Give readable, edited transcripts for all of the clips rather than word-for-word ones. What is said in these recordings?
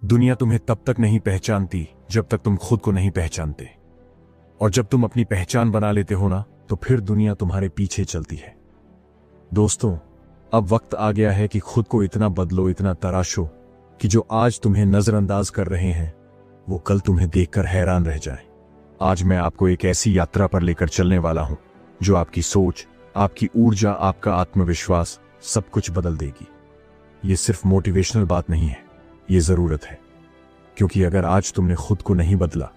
दुनिया तुम्हें तब तक नहीं पहचानती जब तक तुम खुद को नहीं पहचानते, और जब तुम अपनी पहचान बना लेते हो ना, तो फिर दुनिया तुम्हारे पीछे चलती है। दोस्तों, अब वक्त आ गया है कि खुद को इतना बदलो, इतना तराशो कि जो आज तुम्हें नजरअंदाज कर रहे हैं वो कल तुम्हें देखकर हैरान रह जाए। आज मैं आपको एक ऐसी यात्रा पर लेकर चलने वाला हूं जो आपकी सोच, आपकी ऊर्जा, आपका आत्मविश्वास सब कुछ बदल देगी। ये सिर्फ मोटिवेशनल बात नहीं है, ये जरूरत है। क्योंकि अगर आज तुमने खुद को नहीं बदला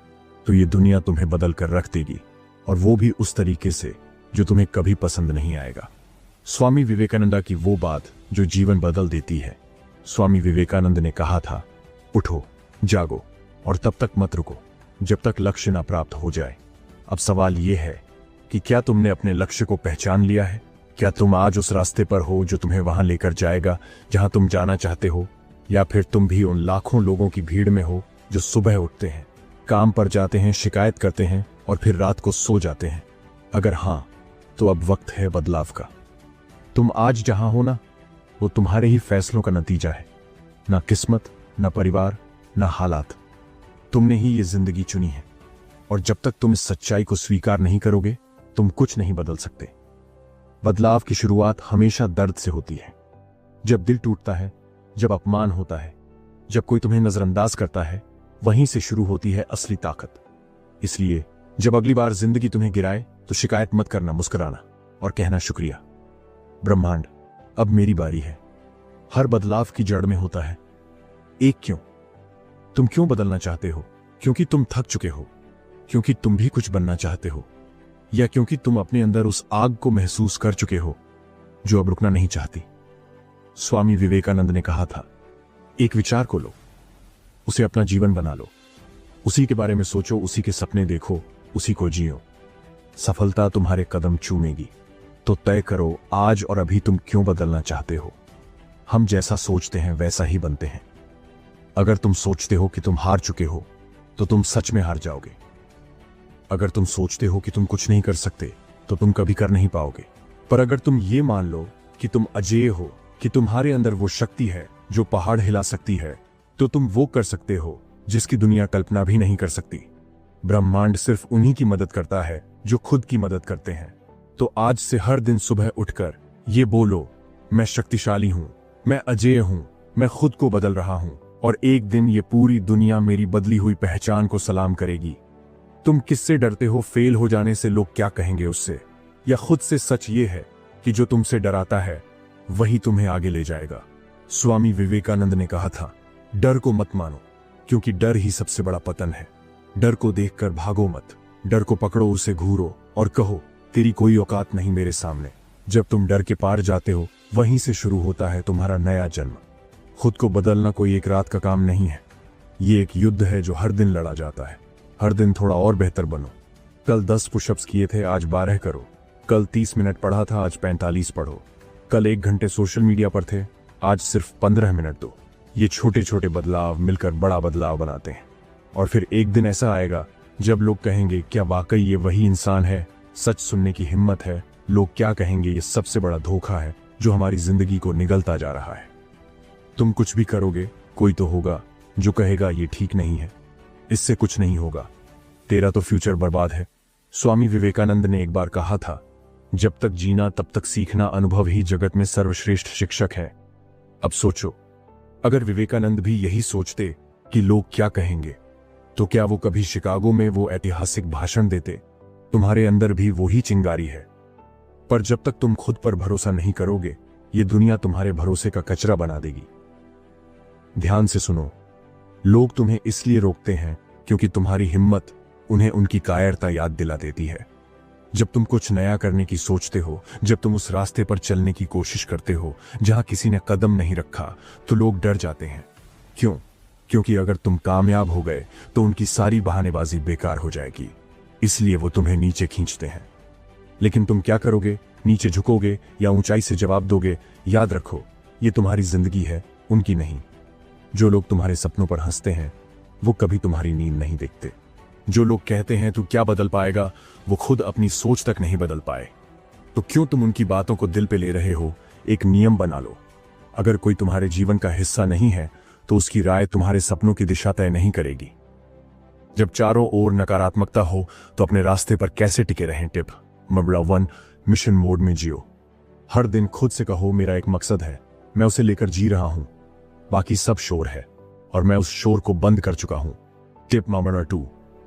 तो ये दुनिया तुम्हें बदल कर रख देगी, और वो भी उस तरीके से जो तुम्हें कभी पसंद नहीं आएगा। स्वामी विवेकानंद की वो बात जो जीवन बदल देती है। स्वामी विवेकानंद ने कहा था, उठो, जागो और तब तक मत रुको जब तक लक्ष्य ना प्राप्त हो जाए। अब सवाल यह है कि क्या तुमने अपने लक्ष्य को पहचान लिया है? क्या तुम आज उस रास्ते पर हो जो तुम्हें वहां लेकर जाएगा जहां तुम जाना चाहते हो, या फिर तुम भी उन लाखों लोगों की भीड़ में हो जो सुबह उठते हैं, काम पर जाते हैं, शिकायत करते हैं और फिर रात को सो जाते हैं? अगर हां, तो अब वक्त है बदलाव का। तुम आज जहां हो ना, वो तुम्हारे ही फैसलों का नतीजा है। ना किस्मत, ना परिवार, ना हालात। तुमने ही ये जिंदगी चुनी है, और जब तक तुम इस सच्चाई को स्वीकार नहीं करोगे तुम कुछ नहीं बदल सकते। बदलाव की शुरुआत हमेशा दर्द से होती है। जब दिल टूटता है, जब अपमान होता है, जब कोई तुम्हें नजरअंदाज करता है, वहीं से शुरू होती है असली ताकत। इसलिए जब अगली बार जिंदगी तुम्हें गिराए तो शिकायत मत करना, मुस्कुराना और कहना, शुक्रिया ब्रह्मांड, अब मेरी बारी है। हर बदलाव की जड़ में होता है एक क्यों। तुम क्यों बदलना चाहते हो? क्योंकि तुम थक चुके हो, क्योंकि तुम भी कुछ बनना चाहते हो, या क्योंकि तुम अपने अंदर उस आग को महसूस कर चुके हो जो अब रुकना नहीं चाहती। स्वामी विवेकानंद ने कहा था, एक विचार को लो, उसे अपना जीवन बना लो, उसी के बारे में सोचो, उसी के सपने देखो, उसी को जियो। सफलता तुम्हारे कदम चूमेगी। तो तय करो आज और अभी तुम क्यों बदलना चाहते हो। हम जैसा सोचते हैं वैसा ही बनते हैं। अगर तुम सोचते हो कि तुम हार चुके हो तो तुम सच में हार जाओगे। अगर तुम सोचते हो कि तुम कुछ नहीं कर सकते तो तुम कभी कर नहीं पाओगे। पर अगर तुम ये मान लो कि तुम अजेय हो, कि तुम्हारे अंदर वो शक्ति है जो पहाड़ हिला सकती है, तो तुम वो कर सकते हो जिसकी दुनिया कल्पना भी नहीं कर सकती। ब्रह्मांड सिर्फ उन्हीं की मदद करता है जो खुद की मदद करते हैं। तो आज से हर दिन सुबह उठकर ये बोलो, मैं शक्तिशाली हूं, मैं अजेय हूं, मैं खुद को बदल रहा हूं, और एक दिन ये पूरी दुनिया मेरी बदली हुई पहचान को सलाम करेगी। तुम किससे डरते हो? फेल हो जाने से? लोग क्या कहेंगे उससे? या खुद से? सच ये है कि जो तुमसे डराता है वही तुम्हें आगे ले जाएगा। स्वामी विवेकानंद ने कहा था, डर को मत मानो, क्योंकि डर ही सबसे बड़ा पतन है। डर को देखकर भागो मत, डर को पकड़ो, उसे घूरो और कहो, तेरी कोई औकात नहीं मेरे सामने। जब तुम डर के पार जाते हो वहीं से शुरू होता है तुम्हारा नया जन्म। खुद को बदलना कोई एक रात का काम नहीं है, ये एक युद्ध है जो हर दिन लड़ा जाता है। हर दिन थोड़ा और बेहतर बनो। कल 10 पुशअप्स किए थे, आज 12 करो। कल 30 मिनट पढ़ा था, आज 45 पढ़ो। कल 1 घंटे सोशल मीडिया पर थे, आज सिर्फ 15 मिनट दो। ये छोटे छोटे बदलाव मिलकर बड़ा बदलाव बनाते हैं। और फिर एक दिन ऐसा आएगा जब लोग कहेंगे, क्या वाकई ये वही इंसान है? सच सुनने की हिम्मत है। लोग क्या कहेंगे, ये सबसे बड़ा धोखा है जो हमारी जिंदगी को निगलता जा रहा है। तुम कुछ भी करोगे, कोई तो होगा जो कहेगा ये ठीक नहीं है, इससे कुछ नहीं होगा, तेरा तो फ्यूचर बर्बाद है। स्वामी विवेकानंद ने एक बार कहा था, जब तक जीना तब तक सीखना, अनुभव ही जगत में सर्वश्रेष्ठ शिक्षक है। अब सोचो, अगर विवेकानंद भी यही सोचते कि लोग क्या कहेंगे, तो क्या वो कभी शिकागो में वो ऐतिहासिक भाषण देते? तुम्हारे अंदर भी वही चिंगारी है। पर जब तक तुम खुद पर भरोसा नहीं करोगे, ये दुनिया तुम्हारे भरोसे का कचरा बना देगी। ध्यान से सुनो, लोग तुम्हें इसलिए रोकते हैं क्योंकि तुम्हारी हिम्मत उन्हें उनकी कायरता याद दिला देती है। जब तुम कुछ नया करने की सोचते हो, जब तुम उस रास्ते पर चलने की कोशिश करते हो जहां किसी ने कदम नहीं रखा, तो लोग डर जाते हैं। क्यों? क्योंकि अगर तुम कामयाब हो गए तो उनकी सारी बहानेबाजी बेकार हो जाएगी। इसलिए वो तुम्हें नीचे खींचते हैं। लेकिन तुम क्या करोगे? नीचे झुकोगे या ऊंचाई से जवाब दोगे? याद रखो, ये तुम्हारी जिंदगी है, उनकी नहीं। जो लोग तुम्हारे सपनों पर हंसते हैं वो कभी तुम्हारी नींद नहीं देखते। जो लोग कहते हैं तू क्या बदल पाएगा, वो खुद अपनी सोच तक नहीं बदल पाए। तो क्यों तुम उनकी बातों को दिल पे ले रहे हो? एक नियम बना लो, अगर कोई तुम्हारे जीवन का हिस्सा नहीं है तो उसकी राय तुम्हारे सपनों की दिशा तय नहीं करेगी। जब चारों ओर नकारात्मकता हो तो अपने रास्ते पर कैसे टिके रहें। टिप नंबर 1, मिशन मोड में जियो। हर दिन खुद से कहो, मेरा एक मकसद है, मैं उसे लेकर जी रहा हूं, बाकी सब शोर है और मैं उस शोर को बंद कर चुका हूं। टिप नंबर 2,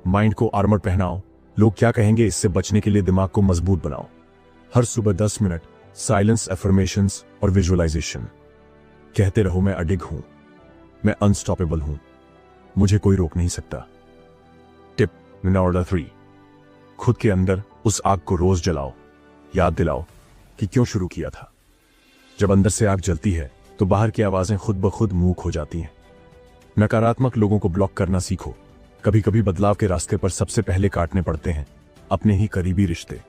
माइंड को आर्मर पहनाओ। लोग क्या कहेंगे इससे बचने के लिए दिमाग को मजबूत बनाओ। हर सुबह 10 मिनट साइलेंस, एफर्मेशंस और विजुअलाइजेशन। कहते रहो, मैं अडिग हूं, मैं अनस्टॉपेबल हूं, मुझे कोई रोक नहीं सकता। टिप नंबर 3, खुद के अंदर उस आग को रोज जलाओ। याद दिलाओ कि क्यों शुरू किया था। जब अंदर से आग जलती है तो बाहर की आवाजें खुद ब खुद मूक हो जाती हैं। नकारात्मक लोगों को ब्लॉक करना सीखो। कभी कभी बदलाव के रास्ते पर सबसे पहले काटने पड़ते हैं अपने ही करीबी रिश्ते।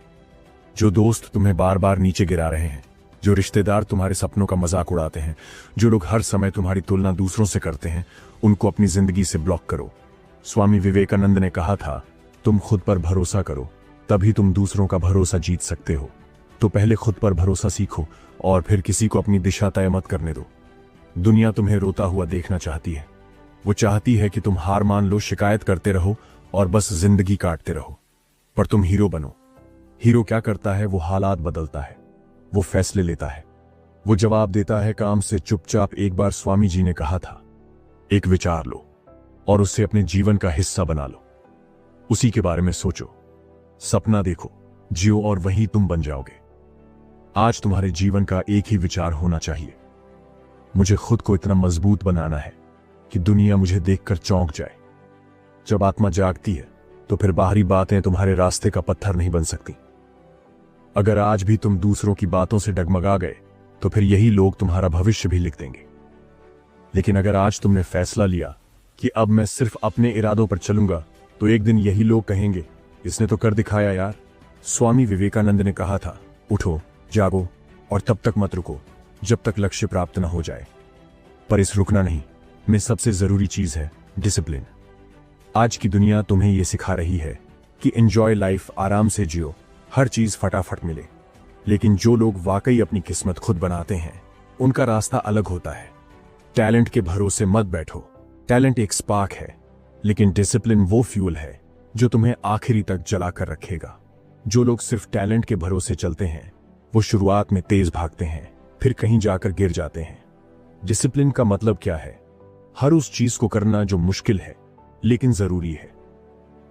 जो दोस्त तुम्हें बार बार नीचे गिरा रहे हैं, जो रिश्तेदार तुम्हारे सपनों का मजाक उड़ाते हैं, जो लोग हर समय तुम्हारी तुलना दूसरों से करते हैं, उनको अपनी जिंदगी से ब्लॉक करो। स्वामी विवेकानंद ने कहा था, तुम खुद पर भरोसा करो, तभी तुम दूसरों का भरोसा जीत सकते हो। तो पहले खुद पर भरोसा सीखो और फिर किसी को अपनी दिशा तय मत करने दो। दुनिया तुम्हें रोता हुआ देखना चाहती है। वो चाहती है कि तुम हार मान लो, शिकायत करते रहो और बस जिंदगी काटते रहो। पर तुम हीरो बनो। हीरो क्या करता है? वो हालात बदलता है, वो फैसले लेता है, वो जवाब देता है काम से चुपचाप। एक बार स्वामी जी ने कहा था, एक विचार लो और उसे अपने जीवन का हिस्सा बना लो। उसी के बारे में सोचो, सपना देखो, जियो और वही तुम बन जाओगे। आज तुम्हारे जीवन का एक ही विचार होना चाहिए, मुझे खुद को इतना मजबूत बनाना है कि दुनिया मुझे देखकर चौंक जाए। जब आत्मा जागती है तो फिर बाहरी बातें तुम्हारे रास्ते का पत्थर नहीं बन सकती। अगर आज भी तुम दूसरों की बातों से डगमगा गए तो फिर यही लोग तुम्हारा भविष्य भी लिख देंगे। लेकिन अगर आज तुमने फैसला लिया कि अब मैं सिर्फ अपने इरादों पर चलूंगा, तो एक दिन यही लोग कहेंगे, इसने तो कर दिखाया यार। स्वामी विवेकानंद ने कहा था, उठो, जागो और तब तक मत रुको जब तक लक्ष्य प्राप्त न हो जाए। पर इस रुकना नहीं में सबसे जरूरी चीज है डिसिप्लिन। आज की दुनिया तुम्हें यह सिखा रही है कि एंजॉय लाइफ, आराम से जियो, हर चीज फटाफट मिले। लेकिन जो लोग वाकई अपनी किस्मत खुद बनाते हैं, उनका रास्ता अलग होता है। टैलेंट के भरोसे मत बैठो। टैलेंट एक स्पार्क है, लेकिन डिसिप्लिन वो फ्यूल है जो तुम्हें आखिरी तक जला कर रखेगा। जो लोग सिर्फ टैलेंट के भरोसे चलते हैं, वो शुरुआत में तेज भागते हैं, फिर कहीं जाकर गिर जाते हैं। डिसिप्लिन का मतलब क्या है? हर उस चीज को करना जो मुश्किल है लेकिन जरूरी है।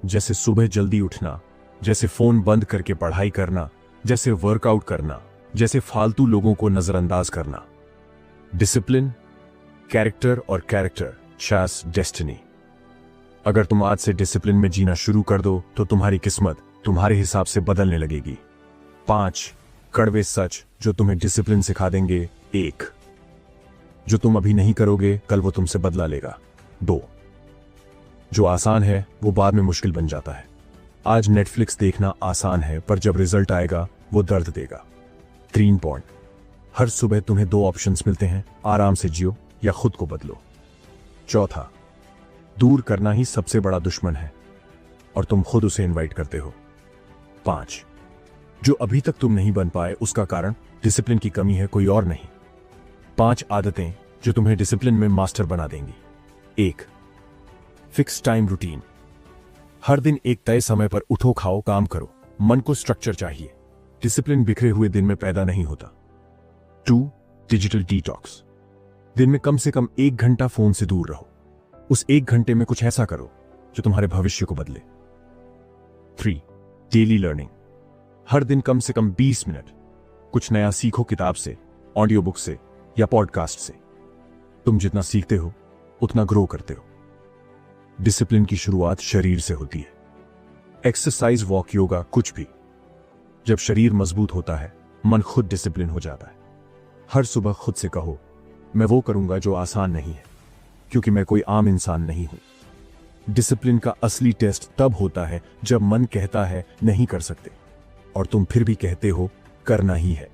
जैसे सुबह जल्दी उठना, जैसे फोन बंद करके पढ़ाई करना, जैसे वर्कआउट करना, जैसे फालतू लोगों को नजरअंदाज करना। डिसिप्लिन कैरेक्टर और कैरेक्टर शास डेस्टिनी। अगर तुम आज से डिसिप्लिन में जीना शुरू कर दो तो तुम्हारी किस्मत तुम्हारे हिसाब से बदलने लगेगी। 5 कड़वे सच जो तुम्हें डिसिप्लिन सिखा देंगे। 1, जो तुम अभी नहीं करोगे कल वो तुमसे बदला लेगा। 2, जो आसान है वो बाद में मुश्किल बन जाता है। आज नेटफ्लिक्स देखना आसान है, पर जब रिजल्ट आएगा वो दर्द देगा। 3 पॉइंट, हर सुबह तुम्हें 2 ऑप्शंस मिलते हैं, आराम से जियो या खुद को बदलो। 4, दूर करना ही सबसे बड़ा दुश्मन है और तुम खुद उसे इनवाइट करते हो। 5, जो अभी तक तुम नहीं बन पाए उसका कारण डिसिप्लिन की कमी है, कोई और नहीं। 5 आदतें जो तुम्हें डिसिप्लिन में मास्टर बना देंगी। 1, फिक्स टाइम रूटीन। हर दिन एक तय समय पर उठो, खाओ, काम करो। मन को स्ट्रक्चर चाहिए। डिसिप्लिन बिखरे हुए दिन में पैदा नहीं होता। 2, डिजिटल डिटॉक्स। दिन में कम से कम 1 घंटा फोन से दूर रहो। उस 1 घंटे में कुछ ऐसा करो जो तुम्हारे भविष्य को बदले। 3, डेली लर्निंग। हर दिन कम से कम 20 मिनट कुछ नया सीखो, किताब से, ऑडियो बुक से या पॉडकास्ट से। तुम जितना सीखते हो उतना ग्रो करते हो। डिसिप्लिन की शुरुआत शरीर से होती है। एक्सरसाइज, वॉक, योगा, कुछ भी। जब शरीर मजबूत होता है, मन खुद डिसिप्लिन हो जाता है। हर सुबह खुद से कहो, मैं वो करूंगा जो आसान नहीं है, क्योंकि मैं कोई आम इंसान नहीं हूं। डिसिप्लिन का असली टेस्ट तब होता है जब मन कहता है नहीं कर सकते और तुम फिर भी कहते हो करना ही है।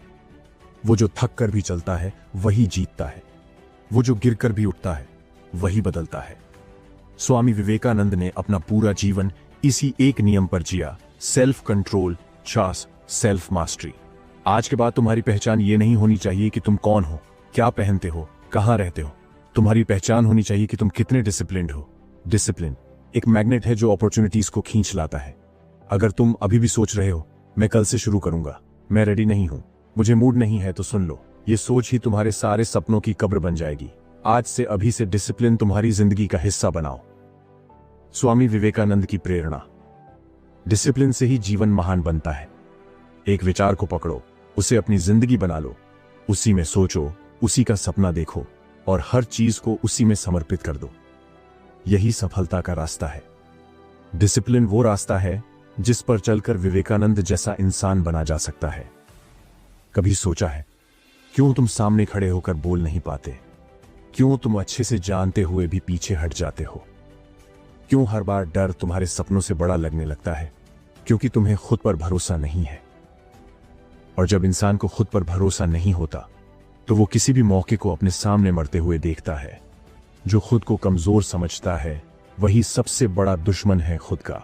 वो जो थक कर भी चलता है वही जीतता है। वो जो गिर कर भी उठता है वही बदलता है। स्वामी विवेकानंद ने अपना पूरा जीवन इसी एक नियम पर जिया, self control, chaste, self mastery. आज के बाद तुम्हारी पहचान ये नहीं होनी चाहिए कि तुम कौन हो, क्या पहनते हो, कहां रहते हो। तुम्हारी पहचान होनी चाहिए कि तुम कितने डिसिप्लिन्ड हो। डिसिप्लिन एक मैग्नेट है जो अपॉर्चुनिटीज को खींच लाता है। अगर तुम अभी भी सोच रहे हो मैं कल से शुरू करूंगा, मैं रेडी नहीं हूं, मुझे मूड नहीं है, तो सुन लो, ये सोच ही तुम्हारे सारे सपनों की कब्र बन जाएगी। आज से अभी से डिसिप्लिन तुम्हारी जिंदगी का हिस्सा बनाओ। स्वामी विवेकानंद की प्रेरणा। डिसिप्लिन से ही जीवन महान बनता है। एक विचार को पकड़ो, उसे अपनी जिंदगी बना लो, उसी में सोचो, उसी का सपना देखो और हर चीज को उसी में समर्पित कर दो। यही सफलता का रास्ता है। डिसिप्लिन वो रास्ता है जिस पर चलकर विवेकानंद जैसा इंसान बना जा सकता है। कभी सोचा है क्यों तुम सामने खड़े होकर बोल नहीं पाते? क्यों तुम अच्छे से जानते हुए भी पीछे हट जाते हो? क्यों हर बार डर तुम्हारे सपनों से बड़ा लगने लगता है? क्योंकि तुम्हें खुद पर भरोसा नहीं है। और जब इंसान को खुद पर भरोसा नहीं होता तो वो किसी भी मौके को अपने सामने मरते हुए देखता है। जो खुद को कमजोर समझता है वही सबसे बड़ा दुश्मन है खुद का।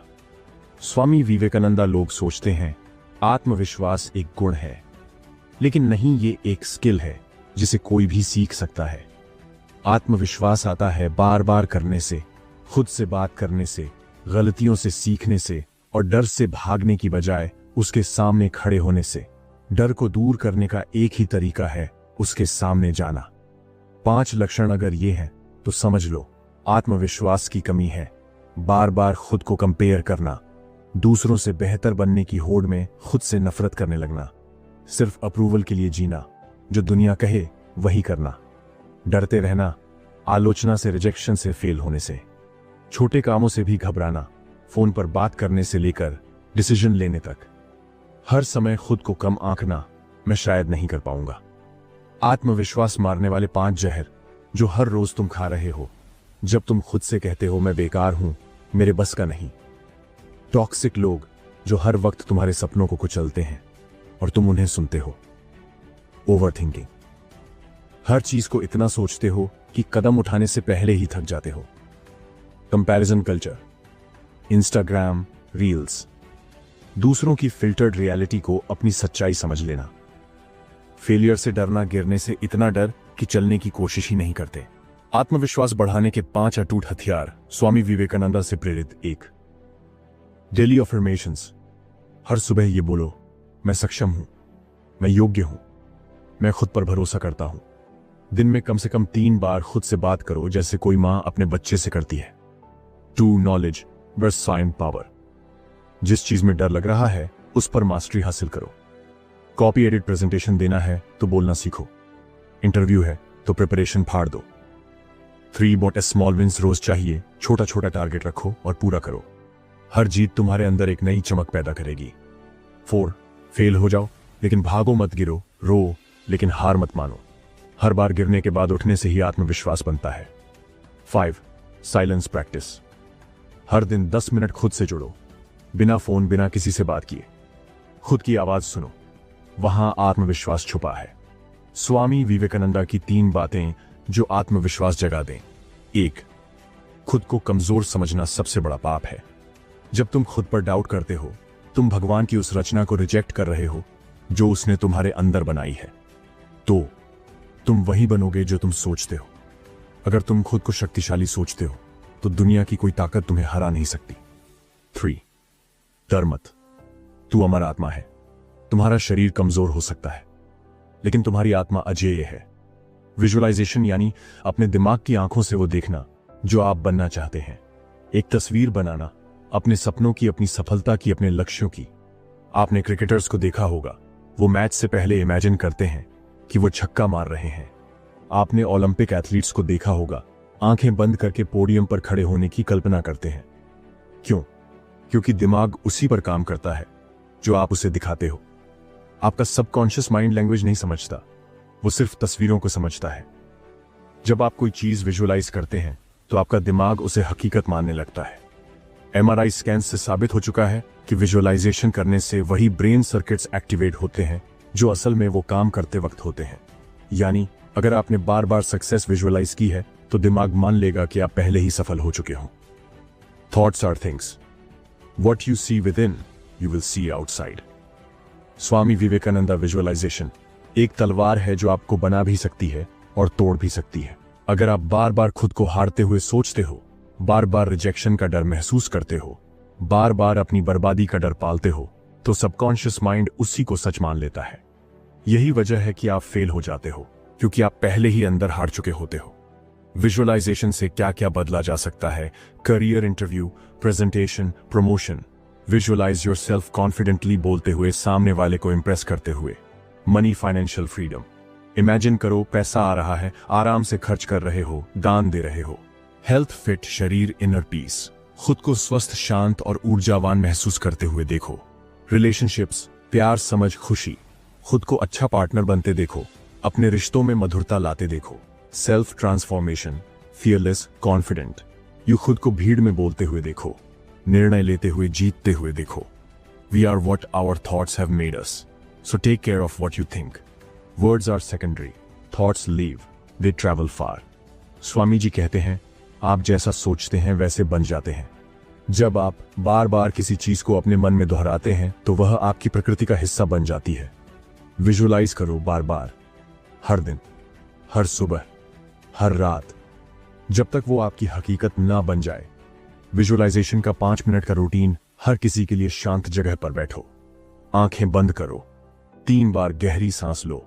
स्वामी विवेकानंद लोग सोचते हैं आत्मविश्वास एक गुण है, लेकिन नहीं, ये एक स्किल है जिसे कोई भी सीख सकता है। आत्मविश्वास आता है बार बार करने से, खुद से बात करने से, गलतियों से सीखने से और डर से भागने की बजाय उसके सामने खड़े होने से। डर को दूर करने का एक ही तरीका है, उसके सामने जाना। 5 लक्षण अगर ये हैं तो समझ लो आत्मविश्वास की कमी है। बार बार खुद को कंपेयर करना, दूसरों से बेहतर बनने की होड़ में खुद से नफरत करने लगना, सिर्फ अप्रूवल के लिए जीना, जो दुनिया कहे वही करना, डरते रहना, आलोचना से, रिजेक्शन से, फेल होने से, छोटे कामों से भी घबराना, फोन पर बात करने से लेकर डिसीजन लेने तक, हर समय खुद को कम आंकना, मैं शायद नहीं कर पाऊंगा। आत्मविश्वास मारने वाले 5 जहर जो हर रोज तुम खा रहे हो जब तुम खुद से कहते हो मैं बेकार हूं, मेरे बस का नहीं। टॉक्सिक लोग जो हर वक्त तुम्हारे सपनों को कुचलते हैं और तुम उन्हें सुनते हो। ओवरथिंकिंग, हर चीज को इतना सोचते हो कि कदम उठाने से पहले ही थक जाते हो। कंपैरिजन कल्चर, इंस्टाग्राम, रील्स, दूसरों की फिल्टर्ड रियलिटी को अपनी सच्चाई समझ लेना। फेलियर से डरना, गिरने से इतना डर कि चलने की कोशिश ही नहीं करते। आत्मविश्वास बढ़ाने के 5 अटूट हथियार, स्वामी विवेकानंद से प्रेरित। 1, डेली अफर्मेशंस। हर सुबह ये बोलो, मैं सक्षम हूं, मैं योग्य हूं, मैं खुद पर भरोसा करता हूं। दिन में कम से कम 3 बार खुद से बात करो जैसे कोई मां अपने बच्चे से करती है। 2, नॉलेज वर्सेस साइंस पावर। जिस चीज में डर लग रहा है उस पर मास्टरी हासिल करो। कॉपी एडिट प्रेजेंटेशन देना है तो बोलना सीखो, इंटरव्यू है तो प्रिपरेशन फाड़ दो। 3, बॉट स्मॉल विंस। रोज चाहिए, छोटा छोटा टारगेट रखो और पूरा करो। हर जीत तुम्हारे अंदर एक नई चमक पैदा करेगी। 4, फेल हो जाओ लेकिन भागो मत, गिरो, रो लेकिन हार मत मानो। हर बार गिरने के बाद उठने से ही आत्मविश्वास बनता है। 5, साइलेंस प्रैक्टिस। हर दिन 10 मिनट खुद से जुड़ो, बिना फोन, बिना किसी से बात किए। खुद की आवाज सुनो, वहां आत्मविश्वास छुपा है। स्वामी विवेकानंद की 3 बातें जो आत्मविश्वास जगा दें। 1, खुद को कमजोर समझना सबसे बड़ा पाप है। जब तुम खुद पर डाउट करते हो तुम भगवान की उस रचना को रिजेक्ट कर रहे हो जो उसने तुम्हारे अंदर बनाई है। तो तुम वही बनोगे जो तुम सोचते हो। अगर तुम खुद को शक्तिशाली सोचते हो तो दुनिया की कोई ताकत तुम्हें हरा नहीं सकती। 3, डर मत, तू अमर आत्मा है। तुम्हारा शरीर कमजोर हो सकता है लेकिन तुम्हारी आत्मा अजेय है। विजुअलाइजेशन यानी अपने दिमाग की आंखों से वो देखना जो आप बनना चाहते हैं। एक तस्वीर बनाना अपने सपनों की, अपनी सफलता की, अपने लक्ष्यों की। आपने क्रिकेटर्स को देखा होगा, वो मैच से पहले इमेजिन करते हैं कि वो छक्का मार रहे हैं। आपने ओलंपिक एथलीट्स को देखा होगा, आंखें बंद करके पोडियम पर खड़े होने की कल्पना करते हैं। क्यों? क्योंकि दिमाग उसी पर काम करता है जो आप उसे दिखाते हो। आपका सबकॉन्शियस माइंड लैंग्वेज नहीं समझता, वो सिर्फ तस्वीरों को समझता है। जब आप कोई चीज विजुअलाइज करते हैं तो आपका दिमाग उसे हकीकत मानने लगता है। MRI स्कैन से साबित हो चुका है कि विजुअलाइजेशन करने से वही ब्रेन सर्किट्स एक्टिवेट होते हैं जो असल में वो काम करते वक्त होते हैं। यानी अगर आपने बार बार सक्सेस विजुअलाइज की है तो दिमाग मान लेगा कि आप पहले ही सफल हो चुके हो। Thoughts are things, what you see within you will see outside. Swami Vivekananda visualisation एक तलवार है जो आपको बना भी सकती है और तोड़ भी सकती है। अगर आप बार बार खुद को हारते हुए सोचते हो, बार बार रिजेक्शन का डर महसूस करते हो, बार बार अपनी बर्बादी का डर पालते हो, तो सबकॉन्शियस माइंड उसी को सच मान लेता है। यही वजह है कि आप फेल हो जाते हो, क्योंकि आप पहले ही अंदर हार चुके होते हो। विजुअलाइजेशन से क्या क्या बदला जा सकता है? Career interview, presentation, promotion. Visualise yourself confidently बोलते हुए, सामने वाले को इंप्रेस करते हुए। Money, financial freedom. इमेजिन करो पैसा आ रहा है, आराम से खर्च कर रहे हो, दान दे रहे हो। हेल्थ, फिट शरीर, इनर पीस। खुद को स्वस्थ, शांत और ऊर्जावान महसूस करते हुए देखो। रिलेशनशिप्स, प्यार, समझ, खुशी। खुद को अच्छा पार्टनर बनते देखो, अपने रिश्तों में मधुरता लाते देखो। Self transformation, fearless, confident. You खुद को भीड़ में बोलते हुए देखो, निर्णय लेते हुए, जीतते हुए देखो। We are what our thoughts have made us, so take care of what you think. Words are secondary, thoughts live, they travel far. Swami ji कहते हैं, आप जैसा सोचते हैं वैसे बन जाते हैं। जब आप बार बार किसी चीज को अपने मन में दोहराते हैं तो वह आपकी प्रकृति का हिस्सा बन जाती है। विजुअलाइज करो बार बार, हर दिन, हर सुबह, हर रात, जब तक वो आपकी हकीकत ना बन जाए। विजुअलाइजेशन का 5 मिनट का रूटीन हर किसी के लिए। शांत जगह पर बैठो, आंखें बंद करो, 3 बार गहरी सांस लो।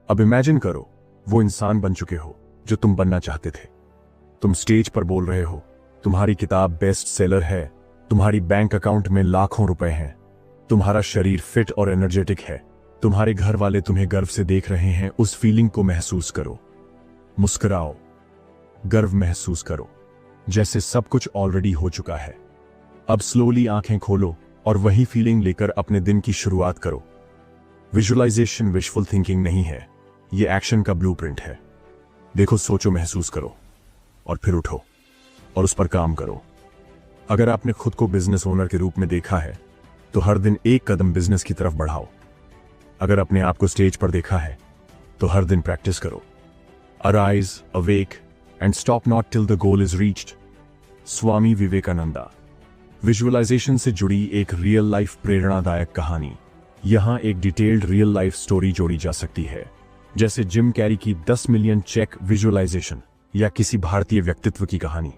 अब इमेजिन करो वो इंसान बन चुके हो जो तुम बनना चाहते थे। तुम स्टेज पर बोल रहे हो, तुम्हारी किताब बेस्ट सेलर है, तुम्हारी बैंक अकाउंट में लाखों रुपए हैं, तुम्हारा शरीर फिट और एनर्जेटिक है, तुम्हारे घर वाले तुम्हें गर्व से देख रहे हैं। उस फीलिंग को महसूस करो, मुस्कुराओ, गर्व महसूस करो, जैसे सब कुछ ऑलरेडी हो चुका है। अब स्लोली आंखें खोलो और वही फीलिंग लेकर अपने दिन की शुरुआत करो। विजुअलाइजेशन विशफुल थिंकिंग नहीं है, यह एक्शन का ब्लूप्रिंट है। देखो, सोचो, महसूस करो और फिर उठो और उस पर काम करो। अगर आपने खुद को बिजनेस ओनर के रूप में देखा है तो हर दिन एक कदम बिजनेस की तरफ बढ़ाओ। अगर अपने आप को स्टेज पर देखा है तो हर दिन प्रैक्टिस करो। Arise, awake and stop not till the goal is reached. Swami Vivekananda. Visualisation से जुड़ी एक रियल लाइफ प्रेरणादायक कहानी। यहां एक डिटेल्ड रियल लाइफ स्टोरी जोड़ी जा सकती है, जैसे जिम कैरी की 10 मिलियन चेक विजुअलाइजेशन या किसी भारतीय व्यक्तित्व की कहानी।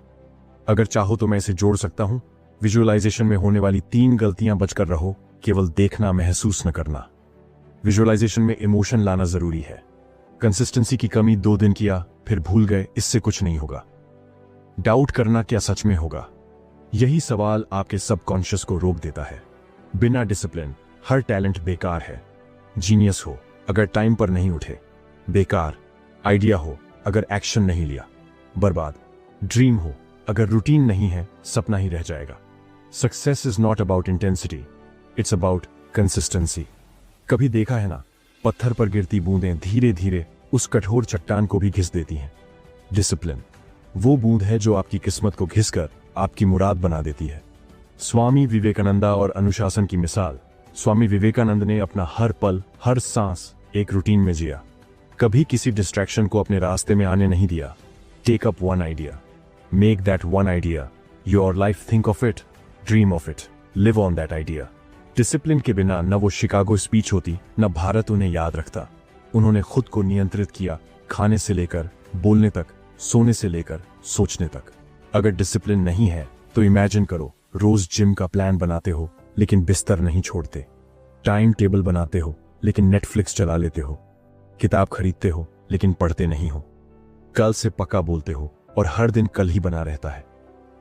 अगर चाहो तो मैं इसे जोड़ सकता हूं। विजुअलाइजेशन में होने वाली 3 गलतियां बचकर रहो, केवल देखना, महसूस न करना। विजुअलाइजेशन में इमोशन लाना जरूरी है। कंसिस्टेंसी की कमी, 2 दिन किया फिर भूल गए, इससे कुछ नहीं होगा। डाउट करना, क्या सच में होगा? यही सवाल आपके सबकॉन्शियस को रोक देता है। बिना डिसिप्लिन हर टैलेंट बेकार है। जीनियस हो अगर टाइम पर नहीं उठे, बेकार। आइडिया हो अगर एक्शन नहीं लिया, बर्बाद। ड्रीम हो अगर रूटीन नहीं है, सपना ही रह जाएगा। Success is not about intensity, it's about consistency. कभी देखा है ना, पत्थर पर गिरती बूंदें धीरे धीरे उस कठोर चट्टान को भी घिस देती हैं। डिसिप्लिन वो बूंद है जो आपकी किस्मत को घिसकर आपकी मुराद बना देती है। स्वामी विवेकानंदा और अनुशासन की मिसाल। स्वामी विवेकानंद ने अपना हर पल, हर सांस एक रूटीन में जिया। कभी किसी डिस्ट्रैक्शन को अपने रास्ते में आने नहीं दिया। Take up one idea, make that one idea your life, think of it, dream of it, live on that idea. Discipline के बिना न वो शिकागो स्पीच होती, न भारत उन्हें याद रखता। उन्होंने खुद को नियंत्रित किया, खाने से लेकर बोलने तक, सोने से लेकर सोचने तक। अगर डिसिप्लिन नहीं है तो इमेजिन करो, रोज जिम का प्लान बनाते हो लेकिन बिस्तर नहीं छोड़ते, टाइम टेबल बनाते हो लेकिन नेटफ्लिक्स चला लेते हो, किताब खरीदते हो लेकिन पढ़ते नहीं हो, कल से पक्का बोलते हो और हर दिन कल ही बना रहता है।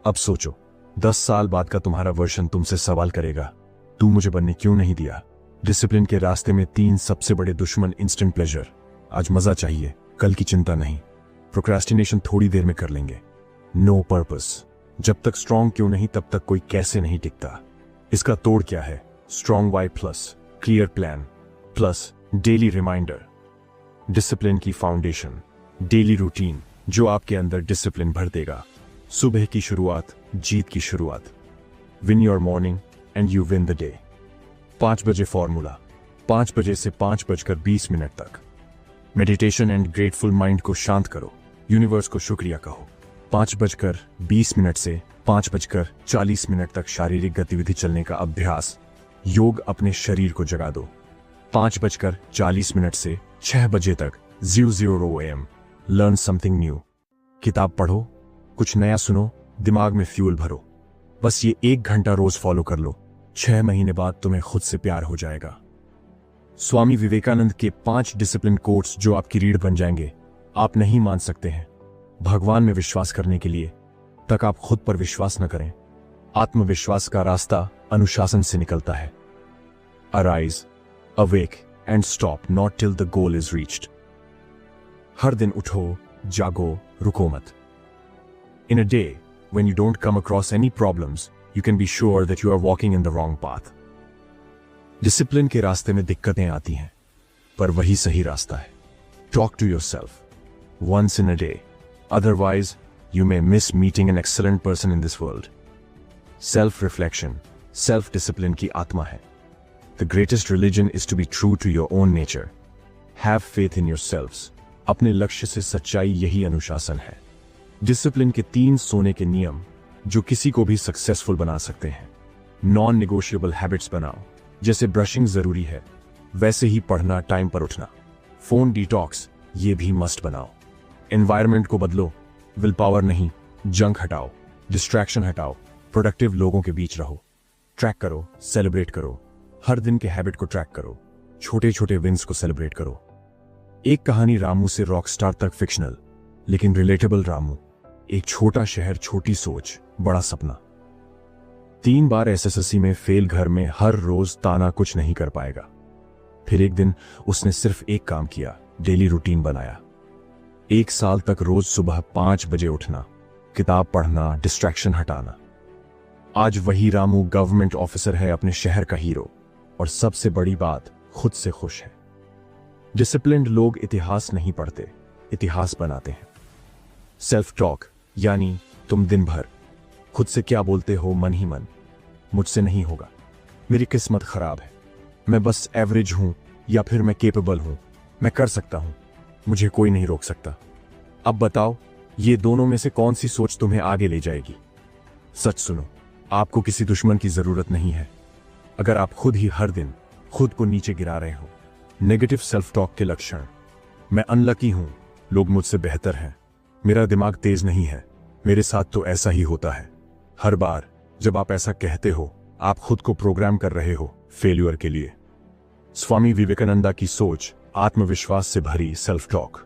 अब सोचो, 10 साल बाद का तुम्हारा वर्जन तुमसे सवाल करेगा, तू मुझे बनने क्यों नहीं दिया? डिसिप्लिन के रास्ते में 3 सबसे बड़े दुश्मन। इंस्टेंट प्लेजर, आज मजा चाहिए, कल की चिंता नहीं। प्रोक्रेस्टिनेशन, थोड़ी देर में कर लेंगे। नो पर्पस, जब तक स्ट्रॉन्ग क्यों नहीं तब तक कोई कैसे नहीं टिकता। इसका तोड़ क्या है? Strong why plus clear plan plus daily reminder. Discipline की फाउंडेशन, डेली रूटीन जो आपके अंदर डिसिप्लिन भर देगा। सुबह की शुरुआत, जीत की शुरुआत। Win your morning and you win the day. 5 बजे फॉर्मूला, 5 बजे से 5:20 तक। मेडिटेशन एंड ग्रेटफुल माइंड को शांत करो, यूनिवर्स को शुक्रिया कहो। 5:20 से 5:40 तक शारीरिक गतिविधि चलने का अभ्यास। योग अपने शरीर को जगा दो। 5:40 से 6 बजे तक 00 AM लर्न समथिंग न्यू। किताब पढ़ो, कुछ नया सुनो, दिमाग में फ्यूल भरो। बस ये 1 घंटा रोज फॉलो कर लो, 6 महीने बाद तुम्हें खुद से प्यार हो जाएगा। स्वामी विवेकानंद के 5 डिसिप्लिन कोट्स जो आपकी रीढ़ बन जाएंगे। आप नहीं मान सकते हैं भगवान में विश्वास करने के लिए तक आप खुद पर विश्वास न करें। आत्मविश्वास का रास्ता अनुशासन से निकलता है। Arise, awake and stop not till the goal is reached. हर दिन उठो, जागो, रुको मत। In a day when you don't come across any problems, you can be sure that you are walking in the wrong path. Discipline के रास्ते में दिक्कतें आती हैं, पर वही सही रास्ता है। Talk to yourself once in a day. Otherwise, you may miss meeting an excellent person in this world. Self-reflection, self-discipline की आत्मा है। The greatest religion is to be true to your own nature. Have faith in yourselves. अपने लक्ष्य से सच्चाई यही अनुशासन है। डिसिप्लिन के 3 सोने के नियम जो किसी को भी सक्सेसफुल बना सकते हैं। नॉन निगोशिएबल हैबिट्स बनाओ, जैसे ब्रशिंग जरूरी है वैसे ही पढ़ना, टाइम पर उठना। फोन डिटॉक्स ये भी मस्ट बनाओ। एनवायरनमेंट को बदलो, विल पावर नहीं, जंक हटाओ, डिस्ट्रैक्शन हटाओ, प्रोडक्टिव लोगों के बीच रहो। ट्रैक करो, सेलिब्रेट करो, हर दिन के हैबिट को ट्रैक करो, छोटे छोटे विंस को सेलिब्रेट करो। एक कहानी रामू से रॉक स्टार तक फिक्शनल लेकिन रिलेटेबल रामू। एक छोटा शहर, छोटी सोच, बड़ा सपना। 3 बार एसएससी में फेल घर में हर रोज ताना कुछ नहीं कर पाएगा। फिर एक दिन उसने सिर्फ एक काम किया, डेली रूटीन बनाया। 1 साल तक रोज सुबह 5 बजे उठना, किताब पढ़ना, डिस्ट्रैक्शन हटाना। आज वही रामू गवर्नमेंट ऑफिसर है, अपने शहर का हीरो, और सबसे बड़ी बात, खुद से खुश है। डिसिप्लिन्ड लोग इतिहास नहीं पढ़ते, इतिहास बनाते हैं। सेल्फ टॉक यानी तुम दिन भर खुद से क्या बोलते हो, मन ही मन, मुझसे नहीं होगा, मेरी किस्मत खराब है, मैं बस एवरेज हूं, या फिर मैं केपेबल हूं, मैं कर सकता हूं, मुझे कोई नहीं रोक सकता। अब बताओ, ये दोनों में से कौन सी सोच तुम्हें आगे ले जाएगी? सच सुनो, आपको किसी दुश्मन की जरूरत नहीं है। अगर आप खुद ही हर दिन खुद को नीचे गिरा रहे हो। नेगेटिव सेल्फ टॉक के लक्षण, मैं अनलकी हूं, लोग मुझसे बेहतर हैं, मेरा दिमाग तेज नहीं है, मेरे साथ तो ऐसा ही होता है। हर बार जब आप ऐसा कहते हो, आप खुद को प्रोग्राम कर रहे हो फेल्यूर के लिए। स्वामी विवेकानंदा की सोच, आत्मविश्वास से भरी सेल्फ टॉक।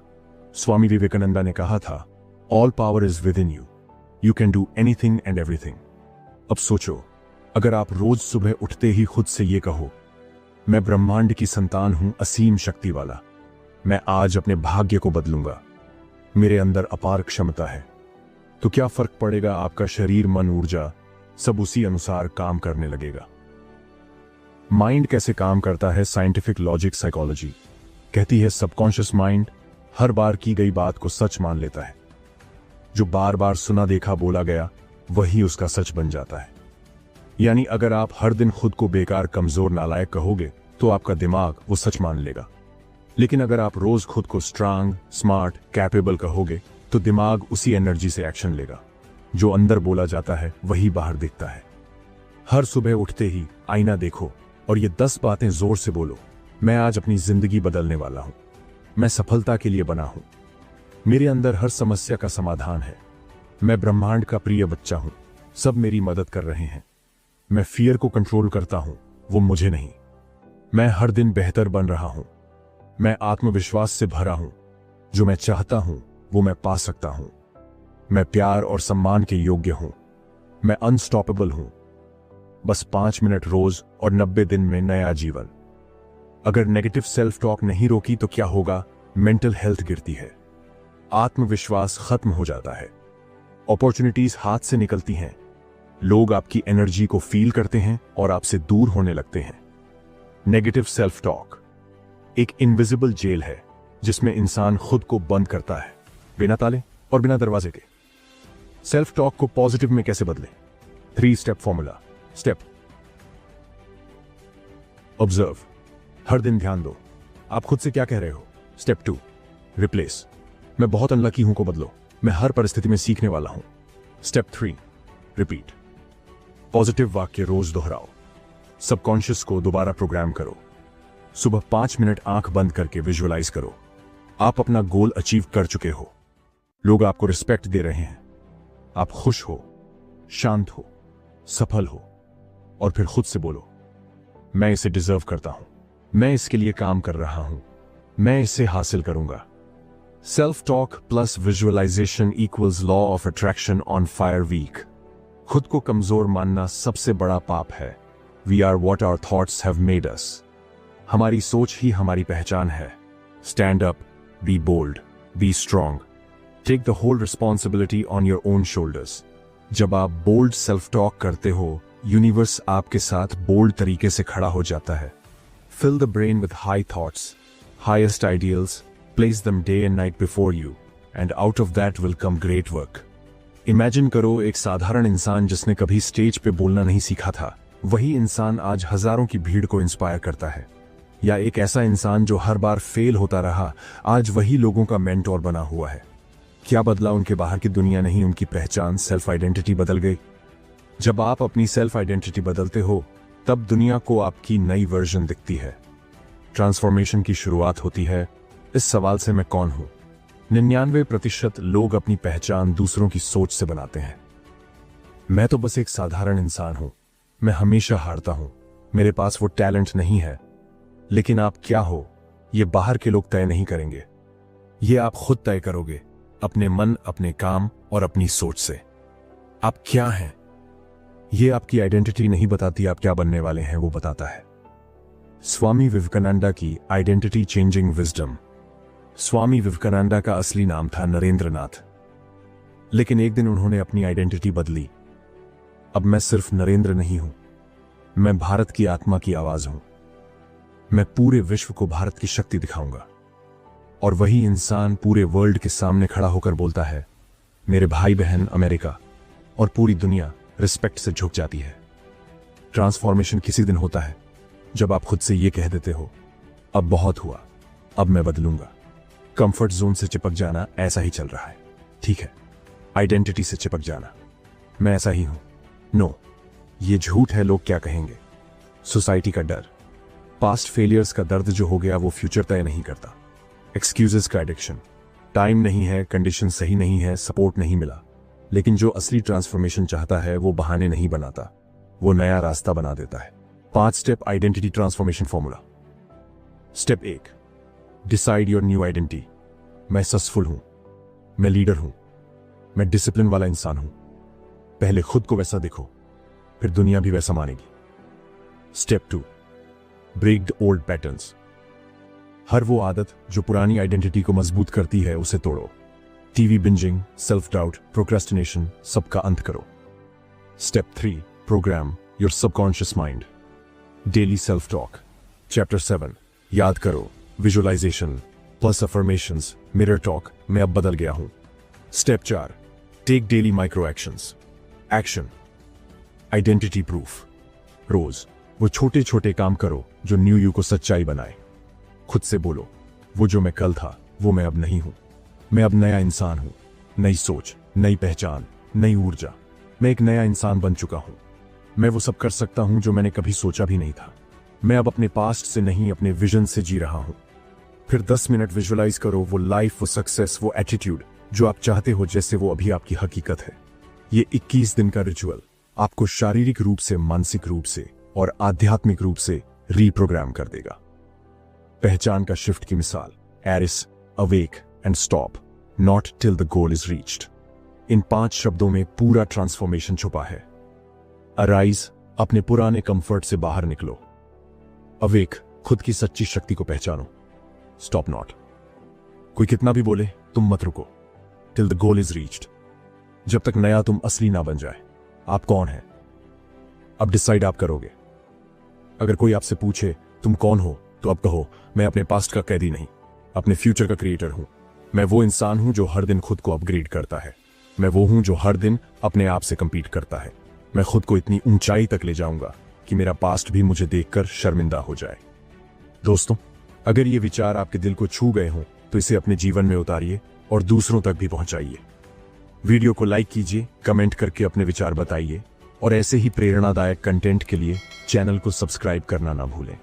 स्वामी विवेकानंदा ने कहा था, all power is with in you, you can do anything and everything. अब सोचो, अगर आप रोज सुबह उठते ही खुद से ये कहो, मैं ब्रह्मांड की संतान हूं, असीम शक्ति वाला, मैं आज अपने भाग्य को बदलूंगा, मेरे अंदर अपार क्षमता है, तो क्या फर्क पड़ेगा? आपका शरीर, मन, ऊर्जा सब उसी अनुसार काम करने लगेगा। माइंड कैसे काम करता है? साइंटिफिक लॉजिक, साइकोलॉजी कहती है सबकॉन्शियस माइंड हर बार की गई बात को सच मान लेता है। जो बार बार सुना देखा बोला गया वही उसका सच बन जाता है। यानी अगर आप हर दिन खुद को बेकार, कमजोर, नालायक कहोगे तो आपका दिमाग वो सच मान लेगा। लेकिन अगर आप रोज खुद को स्ट्रांग, स्मार्ट, कैपेबल कहोगे तो दिमाग उसी एनर्जी से एक्शन लेगा। जो अंदर बोला जाता है वही बाहर दिखता है। हर सुबह उठते ही आईना देखो और ये 10 बातें जोर से बोलो, मैं आज अपनी जिंदगी बदलने वाला हूं, मैं सफलता के लिए बना हूं, मेरे अंदर हर समस्या का समाधान है, मैं ब्रह्मांड का प्रिय बच्चा हूं, सब मेरी मदद कर रहे हैं, मैं फियर को कंट्रोल करता हूं, वो मुझे नहीं, मैं हर दिन बेहतर बन रहा हूं, मैं आत्मविश्वास से भरा हूं, जो मैं चाहता हूं वो मैं पा सकता हूं, मैं प्यार और सम्मान के योग्य हूं, मैं अनस्टॉपेबल हूं। बस 5 मिनट रोज और 90 दिन में नया जीवन। अगर नेगेटिव सेल्फ टॉक नहीं रोकी तो क्या होगा? मेंटल हेल्थ गिरती है, आत्मविश्वास खत्म हो जाता है, अपॉर्चुनिटीज हाथ से निकलती हैं, लोग आपकी एनर्जी को फील करते हैं और आपसे दूर होने लगते हैं। नेगेटिव सेल्फ टॉक एक इनविजिबल जेल है जिसमें इंसान खुद को बंद करता है, बिना ताले और बिना दरवाजे के। सेल्फ टॉक को पॉजिटिव में कैसे बदलें? 3 स्टेप फॉर्मूला। स्टेप ऑब्जर्व, हर दिन ध्यान दो आप खुद से क्या कह रहे हो। स्टेप 2 रिप्लेस, मैं बहुत अनलकी हूं को बदलो, मैं हर परिस्थिति में सीखने वाला हूं। स्टेप 3 रिपीट, पॉजिटिव वाक्य रोज दोहराओ, सबकॉन्शियस को दोबारा प्रोग्राम करो। सुबह 5 मिनट आंख बंद करके विजुअलाइज करो, आप अपना गोल अचीव कर चुके हो, लोग आपको रिस्पेक्ट दे रहे हैं, आप खुश हो, शांत हो, सफल हो, और फिर खुद से बोलो, मैं इसे डिजर्व करता हूं, मैं इसके लिए काम कर रहा हूं, मैं इसे हासिल करूंगा। Self talk plus visualisation equals law of attraction on fire week. खुद को कमजोर मानना सबसे बड़ा पाप है। We are what our thoughts have made us. हमारी सोच ही हमारी पहचान है। Stand up, be bold, be strong, take the whole responsibility on your own shoulders. जब आप बोल्ड सेल्फ टॉक करते हो, यूनिवर्स आपके साथ बोल्ड तरीके से खड़ा हो जाता है। Fill the brain with high thoughts, highest ideals, place them day and night before you, and out of that will come great work. Imagine करो एक साधारण इंसान जिसने कभी स्टेज पे बोलना नहीं सीखा था, वही इंसान आज हजारों की भीड़ को इंस्पायर करता है। या एक ऐसा इंसान जो हर बार फेल होता रहा, आज वही लोगों का मेंटोर बना हुआ है। क्या बदला? उनके बाहर की दुनिया नहीं, उनकी पहचान, सेल्फ आइडेंटिटी बदल गई। जब आप अपनी सेल्फ आइडेंटिटी बदलते हो, तब दुनिया को आपकी नई वर्जन दिखती है। ट्रांसफॉर्मेशन की शुरुआत होती है इस सवाल से, मैं कौन हूं? 99% लोग अपनी पहचान दूसरों की सोच से बनाते हैं। मैं तो बस एक साधारण इंसान हूं, मैं हमेशा हारता हूं, मेरे पास वो टैलेंट नहीं है। लेकिन आप क्या हो, ये बाहर के लोग तय नहीं करेंगे, ये आप खुद तय करोगे, अपने मन, अपने काम और अपनी सोच से। आप क्या हैं, ये आपकी आइडेंटिटी नहीं बताती, आप क्या बनने वाले हैं वो बताता है। स्वामी विवेकानंदा की आइडेंटिटी चेंजिंग विजडम। स्वामी विवेकानंदा का असली नाम था नरेंद्र नाथ, लेकिन एक दिन उन्होंने अपनी आइडेंटिटी बदली। अब मैं सिर्फ नरेंद्र नहीं हूं, मैं भारत की आत्मा की आवाज हूं। मैं पूरे विश्व को भारत की शक्ति दिखाऊंगा। और वही इंसान पूरे वर्ल्ड के सामने खड़ा होकर बोलता है, मेरे भाई बहन अमेरिका और पूरी दुनिया रिस्पेक्ट से झुक जाती है। ट्रांसफॉर्मेशन किसी दिन होता है जब आप खुद से यह कह देते हो, अब बहुत हुआ, अब मैं बदलूंगा। कंफर्ट जोन से चिपक जाना ऐसा ही चल रहा है, ठीक है। आइडेंटिटी से चिपक जाना, मैं ऐसा ही हूं, नो, ये झूठ है। लोग क्या कहेंगे, सोसाइटी का डर, पास्ट फेलियर्स का दर्द जो हो गया वो फ्यूचर तय नहीं करता, एक्सक्यूजेस का एडिक्शन, टाइम नहीं है, कंडीशन सही नहीं है, सपोर्ट नहीं मिला। लेकिन जो असली ट्रांसफॉर्मेशन चाहता है वो बहाने नहीं बनाता, वो नया रास्ता बना देता है। 5 step identity transformation formula. Step 1, decide your new identity. मैं सक्सेसफुल हूं, मैं लीडर हूं, मैं डिसिप्लिन वाला इंसान हूं। पहले खुद को वैसा देखो, फिर दुनिया भी वैसा मानेगी। Step 2, break the old patterns. हर वो आदत जो पुरानी आइडेंटिटी को मजबूत करती है उसे तोड़ो। TV bingeing, self doubt, procrastination, सबका अंत करो। Step 3, program your subconscious mind. Daily self talk. Chapter 7, याद करो, visualisation plus affirmations, mirror talk, मैं अब बदल गया हूं। Step 4, take daily micro actions. Action, identity proof. रोज वो छोटे छोटे काम करो जो न्यू यू को सच्चाई बनाए। खुद से बोलो, वो जो मैं कल था वो मैं अब नहीं हूं, मैं अब नया इंसान हूं। नई सोच, नई पहचान, नई ऊर्जा, मैं एक नया इंसान बन चुका हूं। मैं वो सब कर सकता हूं जो मैंने कभी सोचा भी नहीं था। मैं अब अपने पास्ट से नहीं, अपने विजन से जी रहा हूं। फिर 10 मिनट विजुअलाइज करो वो लाइफ, वो सक्सेस, वो एटीट्यूड जो आप चाहते हो, जैसे वो अभी आपकी हकीकत है। ये 21 दिन का रिचुअल आपको शारीरिक रूप से, मानसिक रूप से और आध्यात्मिक रूप से रीप्रोग्राम कर देगा। पहचान का शिफ्ट की मिसाल, arise, awake and stop, not till the goal is reached. इन 5 शब्दों में पूरा ट्रांसफॉर्मेशन छुपा है। अराइज, अपने पुराने कंफर्ट से बाहर निकलो। अवेक, खुद की सच्ची शक्ति को पहचानो। स्टॉप नॉट, कोई कितना भी बोले तुम मत रुको, till the goal is reached. जब तक नया तुम असली ना बन जाए। आप कौन है, अब डिसाइड आप करोगे। अगर कोई आपसे पूछे तुम कौन हो, तो अब कहो, मैं अपने पास्ट का कैदी नहीं, अपने फ्यूचर का क्रिएटर हूं। मैं वो इंसान हूं जो हर दिन खुद को अपग्रेड करता है। मैं वो हूं जो हर दिन अपने आप से कंपीट करता है। मैं खुद को इतनी ऊंचाई तक ले जाऊंगा कि मेरा पास्ट भी मुझे देखकर शर्मिंदा हो जाए। दोस्तों, अगर ये विचार आपके दिल को छू गए हों तो इसे अपने जीवन में उतारिए और दूसरों तक भी पहुंचाइए। वीडियो को लाइक कीजिए, कमेंट करके अपने विचार बताइए और ऐसे ही प्रेरणादायक कंटेंट के लिए चैनल को सब्सक्राइब करना ना भूलें।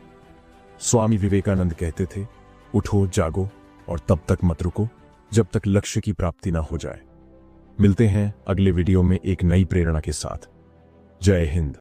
स्वामी विवेकानंद कहते थे, उठो, जागो और तब तक मत रुको जब तक लक्ष्य की प्राप्ति ना हो जाए। मिलते हैं अगले वीडियो में एक नई प्रेरणा के साथ। जय हिंद।